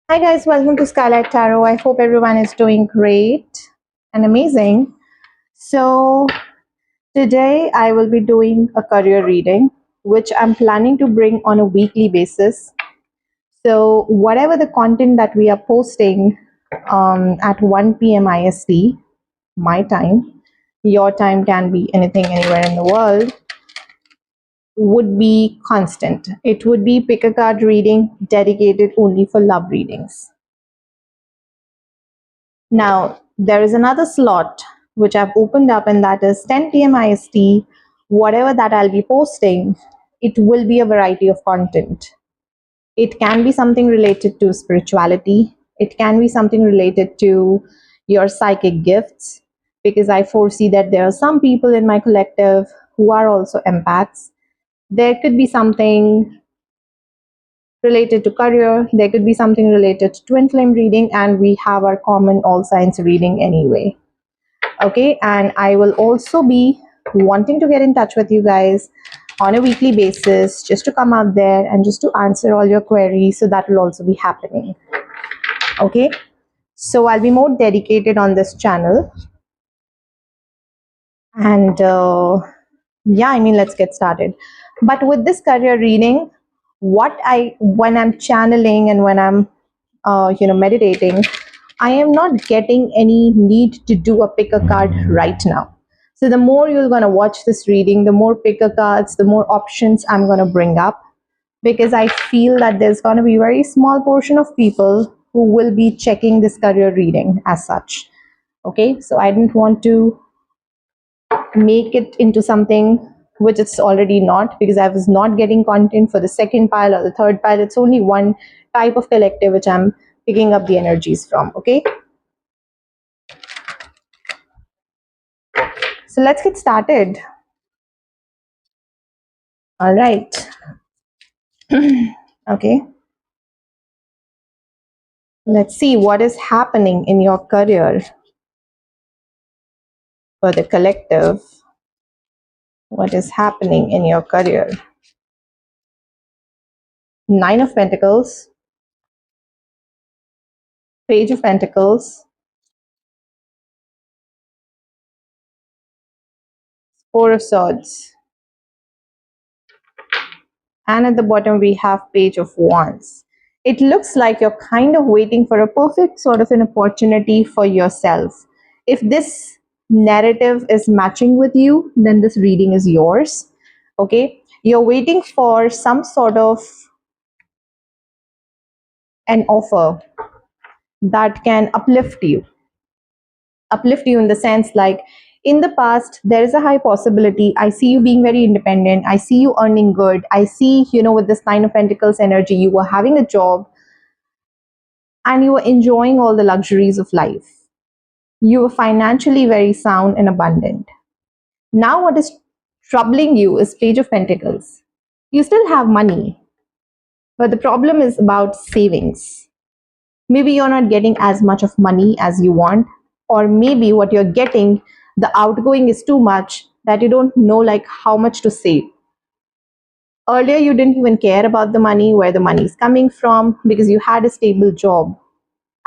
Hi guys, welcome to Skylight Tarot. I hope everyone is doing great and amazing. So, today I will be doing a career reading, which I'm planning to bring on a weekly basis. So, whatever the content that we are posting at 1 p.m. IST, my time, your time can be anything, anywhere in the world, would be constant. It would be pick a card reading dedicated only for love readings. Now, there is another slot which I've opened up, and that is 10 p.m. IST. Whatever that I'll be posting, it will be a variety of content. It can be something related to spirituality, it can be something related to your psychic gifts, because I foresee that there are some people in my collective who are also empaths. There could be something related to career, there could be something related to twin flame reading, and we have our common all signs reading anyway. Okay, and I will also be wanting to get in touch with you guys on a weekly basis, just to come out there and just to answer all your queries. So that will also be happening. Okay, so I'll be more dedicated on this channel, and yeah, I mean, let's get started. But with this career reading, when I'm channeling and when I'm meditating, I am not getting any need to do a pick a card right now. So the more you're going to watch this reading, the more picker cards, the more options I'm going to bring up, because I feel that there's going to be a very small portion of people who will be checking this career reading as such. Okay, so I didn't want to make it into something which it's already not, because I was not getting content for the second pile or the third pile. It's only one type of collective which I'm picking up the energies from. Okay, so let's get started. All right. Okay, let's see what is happening in your career for the collective. What is happening in your career? Nine of Pentacles, Page of Pentacles, Four of Swords, and at the bottom we have Page of Wands. It looks like you're kind of waiting for a perfect sort of an opportunity for yourself. If this narrative is matching with you, then this reading is yours. Okay, you're waiting for some sort of an offer that can uplift you in the sense, like, in the past there is a high possibility I see you being very independent, I see you earning good, I see, with this Nine of Pentacles energy, you were having a job and you were enjoying all the luxuries of life. You were financially very sound and abundant. Now what is troubling you is Page of Pentacles. You still have money, but the problem is about savings. Maybe you're not getting as much of money as you want, or maybe what you're getting, the outgoing is too much that you don't know like how much to save. Earlier you didn't even care about the money, where the money is coming from, because you had a stable job.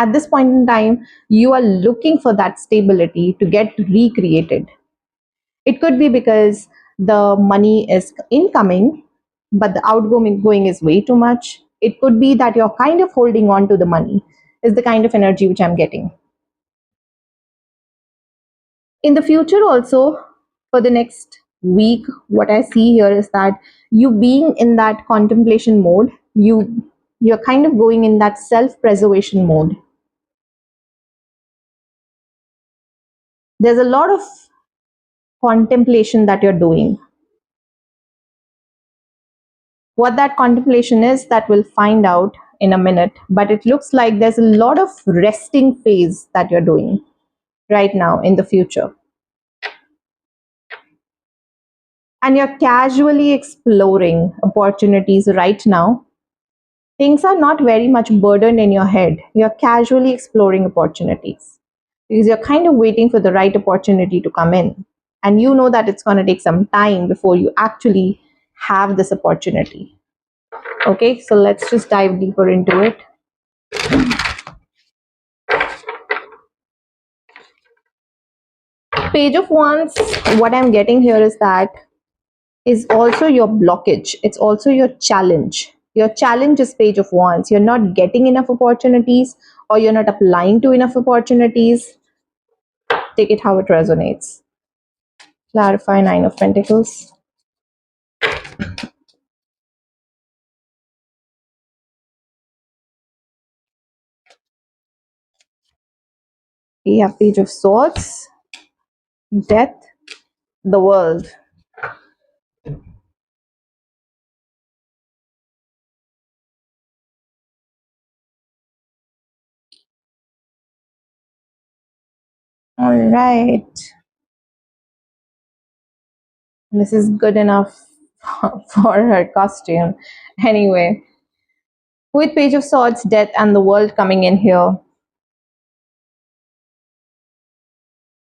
At this point in time, you are looking for that stability to get recreated. It could be because the money is incoming, but the outgoing is way too much. It could be that you're kind of holding on to the money, is the kind of energy which I'm getting. In the future also, for the next week, what I see here is that you being in that contemplation mode, you're kind of going in that self-preservation mode. There's a lot of contemplation that you're doing. What that contemplation is, that we'll find out in a minute, but it looks like there's a lot of resting phase that you're doing right now in the future, and you're casually exploring opportunities right now. Things are not very much burdened in your head. You're casually exploring opportunities because you're kind of waiting for the right opportunity to come in, and you know that it's going to take some time before you actually have this opportunity. Okay, so let's just dive deeper into it. Page of Wands, what I'm getting here is that is also your blockage. It's also your challenge. Your challenge is Page of Wands. You're not getting enough opportunities or you're not applying to enough opportunities. Take it how it resonates. Clarify Nine of Pentacles. We have Page of Swords, Death, the World. All right. This is good enough for her costume. Anyway, with Page of Swords, Death, and the World coming in here,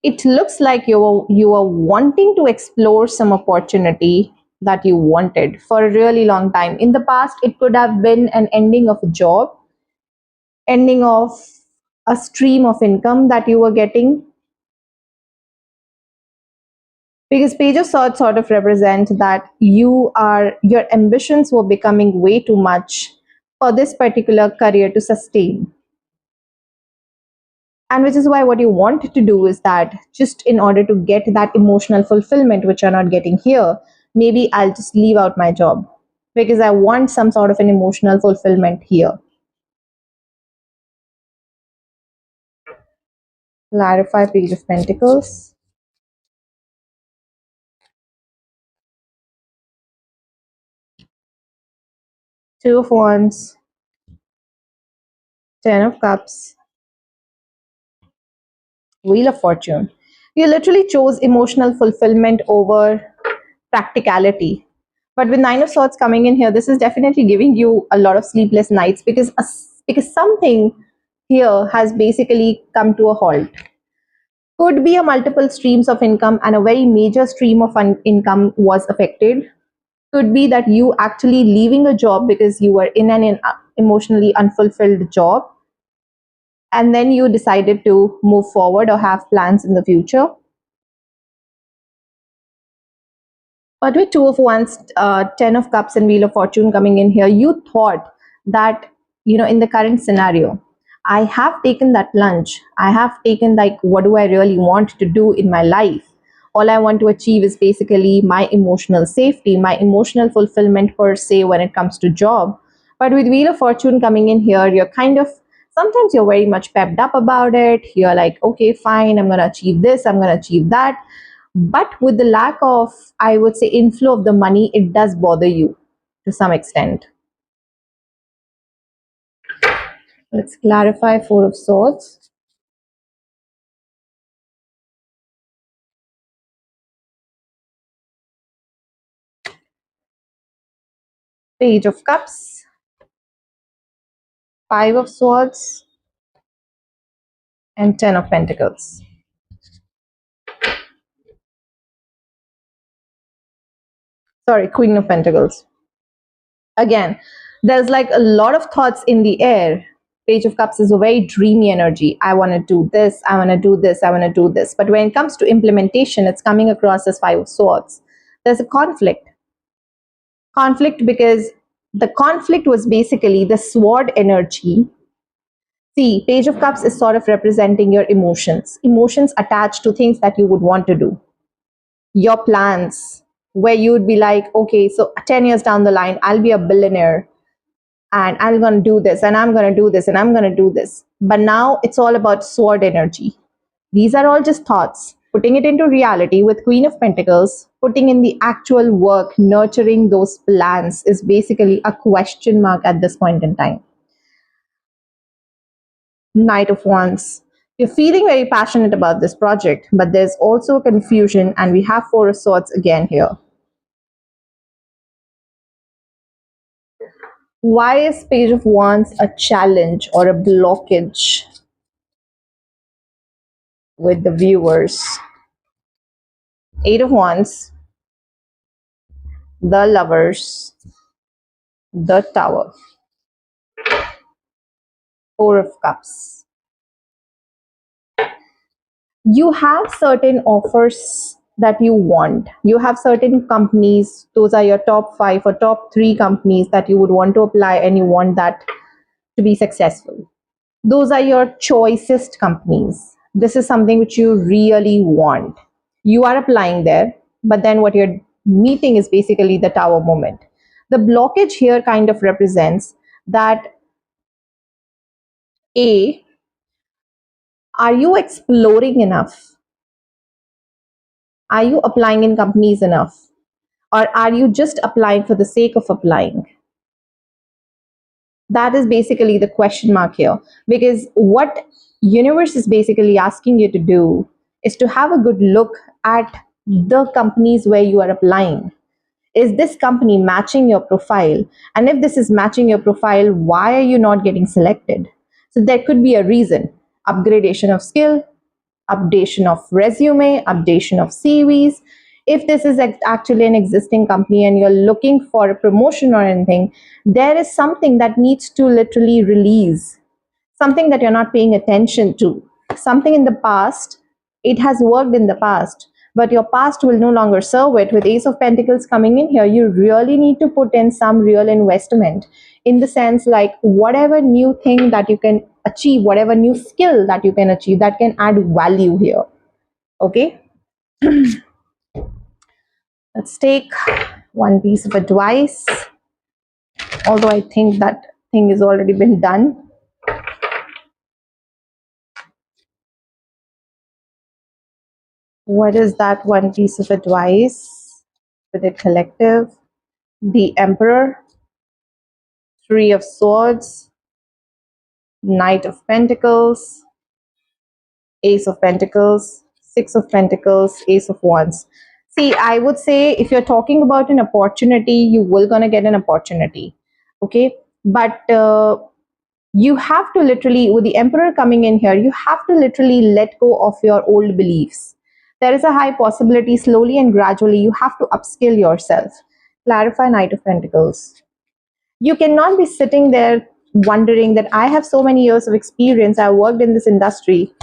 it looks like you were wanting to explore some opportunity that you wanted for a really long time. In the past, it could have been an ending of a job, ending of a stream of income that you were getting, because Page of Swords sort of represent that your ambitions were becoming way too much for this particular career to sustain. And which is why what you want to do is that, just in order to get that emotional fulfillment which you're not getting here, maybe I'll just leave out my job because I want some sort of an emotional fulfillment here. Clarify Page of Pentacles. Two of Wands, Ten of Cups, Wheel of Fortune. You literally chose emotional fulfillment over practicality. But with Nine of Swords coming in here, this is definitely giving you a lot of sleepless nights because something here has basically come to a halt. Could be a multiple streams of income and a very major stream of income was affected. Could be that you actually leaving a job because you were in an emotionally unfulfilled job and then you decided to move forward or have plans in the future. But with Two of Wands, Ten of Cups, and Wheel of Fortune coming in here, you thought that, in the current scenario, I have taken that plunge. I have taken, like, what do I really want to do in my life? All I want to achieve is basically my emotional safety, my emotional fulfillment per se when it comes to job. But with Wheel of Fortune coming in here, you're kind of, sometimes you're very much pepped up about it. You're like, okay, fine, I'm going to achieve this, I'm going to achieve that, but with the lack of, I would say, inflow of the money, it does bother you to some extent. Let's clarify Four of Swords. Page of Cups, Five of Swords, and Ten of Pentacles. Sorry, Queen of Pentacles. Again, there's like a lot of thoughts in the air. Page of Cups is a very dreamy energy. I want to do this, I want to do this, I want to do this. But when it comes to implementation, it's coming across as Five of Swords. There's a conflict because the conflict was basically the sword energy. See, Page of Cups is sort of representing your emotions attached to things that you would want to do, your plans, where you would be like, okay, so 10 years down the line, I'll be a billionaire and I'm going to do this and I'm going to do this and I'm going to do this. But now it's all about sword energy. These are all just thoughts. Putting it into reality with Queen of Pentacles, putting in the actual work, nurturing those plans is basically a question mark at this point in time. Knight of Wands. You're feeling very passionate about this project, but there's also confusion, and we have Four of Swords again here. Why is Page of Wands a challenge or a blockage with the viewers? Eight of Wands, the Lovers, the Tower. Four of Cups. You have certain offers that you want. You have certain companies, those are your top 5 or top 3 companies that you would want to apply, and you want that to be successful. Those are your choicest companies. This is something which you really want. You are applying there, but then what you're meeting is basically the tower moment. The blockage here kind of represents that, A, are you exploring enough? Are you applying in companies enough? Or are you just applying for the sake of applying? That is basically the question mark here, because what universe is basically asking you to do is to have a good look at the companies where you are applying. Is this company matching your profile? And if this is matching your profile, why are you not getting selected? So there could be a reason: upgradation of skill, updation of resume, updation of CVs. If this is actually an existing company and you're looking for a promotion or anything, there is something that needs to literally release, something that you're not paying attention to, something in the past. It has worked in the past, but your past will no longer serve it. With Ace of Pentacles coming in here, you really need to put in some real investment, in the sense like whatever new thing that you can achieve, whatever new skill that you can achieve, that can add value here. Okay, let's take one piece of advice, although I think that thing has already been done. What is that one piece of advice for the collective? The Emperor, Three of Swords, Knight of Pentacles, Ace of Pentacles, Six of Pentacles, Ace of Wands. See, I would say if you're talking about an opportunity, you will gonna get an opportunity. Okay, but you have to literally, with the Emperor coming in here, you have to literally let go of your old beliefs. There is a high possibility, slowly and gradually, you have to upskill yourself. Clarify, Knight of Pentacles. You cannot be sitting there wondering that I have so many years of experience, I worked in this industry.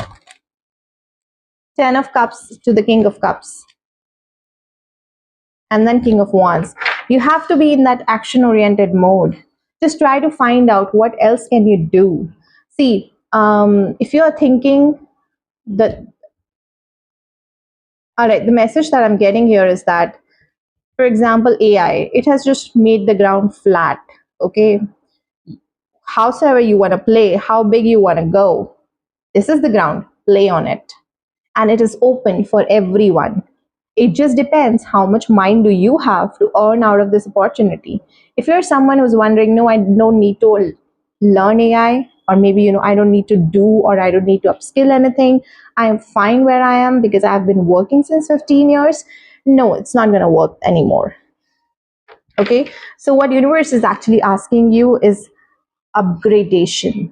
Ten of Cups to the King of Cups. And then King of Wands. You have to be in that action-oriented mode. Just try to find out what else can you do. See, if you're thinking that, all right, the message that I'm getting here is that, for example, AI, it has just made the ground flat. Okay, howsoever you want to play, how big you want to go, this is the ground, play on it. And it is open for everyone. It just depends how much mind do you have to earn out of this opportunity. If you're someone who's wondering, no, I don't need to learn AI, or maybe, I don't need to do, or I don't need to upskill anything, I am fine where I am because I've been working since 15 years. No, it's not going to work anymore. Okay, so what universe is actually asking you is upgradation.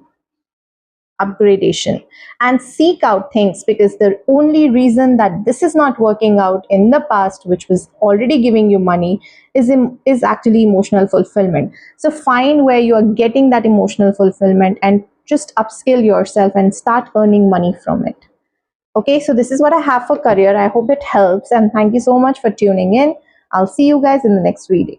Upgradation, and seek out things, because the only reason that this is not working out in the past, which was already giving you money, is actually emotional fulfillment. So find where you are getting that emotional fulfillment and just upskill yourself and start earning money from it. Okay, so this is what I have for career. I hope it helps, and thank you so much for tuning in. I'll see you guys in the next video.